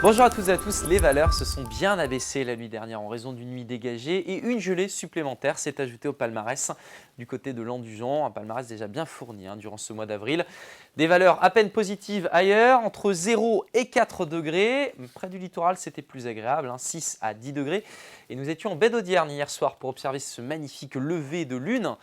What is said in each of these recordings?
Bonjour à toutes et à tous, les valeurs se sont bien abaissées la nuit dernière en raison d'une nuit dégagée et une gelée supplémentaire s'est ajoutée au palmarès du côté de Landujan, un palmarès déjà bien fourni durant ce mois d'avril. Des valeurs à peine positives ailleurs, entre 0 et 4 degrés. Près du littoral, c'était plus agréable, 6 à 10 degrés. Et nous étions en baie d'Audierne hier soir pour observer ce magnifique lever de lune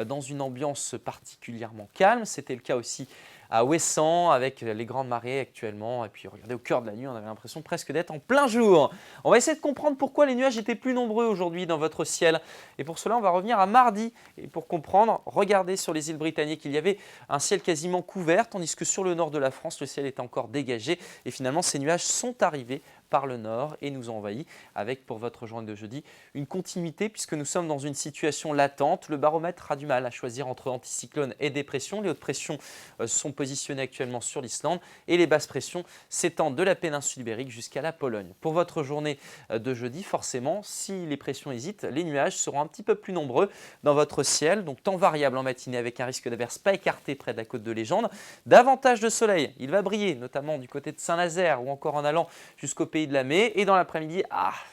dans une ambiance particulièrement calme. C'était le cas aussi à Ouessant avec les grandes marées actuellement. Et puis regardez, au cœur de la nuit, on avait l'impression presque d'être en plein jour. On va essayer de comprendre pourquoi les nuages étaient plus nombreux aujourd'hui dans votre ciel. Et pour cela, on va revenir à mardi. Et pour comprendre, regardez sur les îles britanniques, il y avait un ciel quasiment couvert, tandis que sur le nord de la France, le ciel était encore dégagé. Et finalement, ces nuages sont arrivés par le nord et nous ont envahis avec, pour votre journée de jeudi, une continuité puisque nous sommes dans une situation latente. Le baromètre a du mal à choisir entre anticyclone et dépression. Les hautes pressions sont positionnées actuellement sur l'Islande et les basses pressions s'étendent de la péninsule ibérique jusqu'à la Pologne. Pour votre journée de jeudi, forcément, si les pressions hésitent, les nuages seront un petit peu plus nombreux dans votre ciel. Donc temps variable en matinée avec un risque d'averse pas écarté près de la côte de Légende. Davantage de soleil, il va briller notamment du côté de Saint-Nazaire ou encore en allant jusqu'au pays de la Mai. Et dans l'après-midi,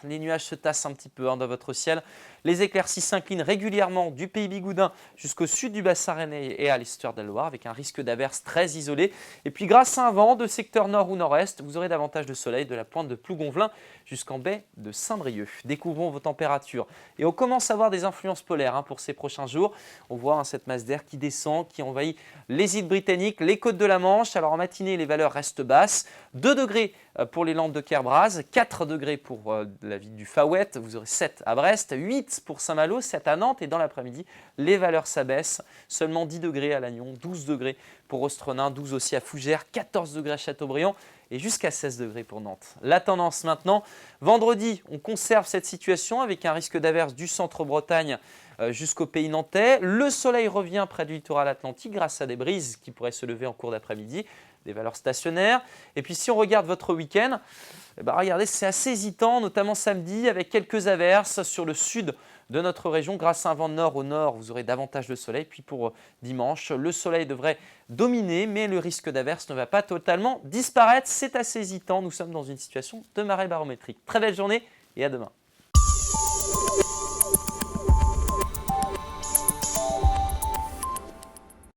les nuages se tassent un petit peu dans votre ciel. Les éclaircies s'inclinent régulièrement du pays Bigoudin jusqu'au sud du bassin rennais et à l'Estuaire de la Loire avec un risque d'averse très isolé. Et puis grâce à un vent de secteur nord ou nord-est, vous aurez davantage de soleil de la pointe de Plougonvelin jusqu'en baie de Saint-Brieuc. Découvrons vos températures. Et on commence à avoir des influences polaires pour ces prochains jours. On voit cette masse d'air qui descend, qui envahit les îles britanniques, les côtes de la Manche. Alors en matinée, les valeurs restent basses. 2 degrés pour les Landes de Kerbraz, 4 degrés pour la ville du Fawet, vous aurez 7 à Brest, 8 pour Saint-Malo, 7 à Nantes et dans l'après-midi, les valeurs s'abaissent, seulement 10 degrés à Lannion, 12 degrés pour Ostrenin, 12 aussi à Fougères, 14 degrés à Châteaubriand et jusqu'à 16 degrés pour Nantes. La tendance maintenant, vendredi, on conserve cette situation avec un risque d'averse du centre-Bretagne jusqu'au pays nantais. Le soleil revient près du littoral atlantique grâce à des brises qui pourraient se lever en cours d'après-midi, des valeurs stationnaires. Et puis si on regarde votre week-end, regardez, c'est assez hésitant, notamment samedi avec quelques averses sur le sud de notre région. Grâce à un vent de nord au nord, vous aurez davantage de soleil. Puis pour dimanche, le soleil devrait dominer, mais le risque d'averse ne va pas totalement disparaître. C'est assez hésitant, nous sommes dans une situation de marée barométrique. Très belle journée et à demain.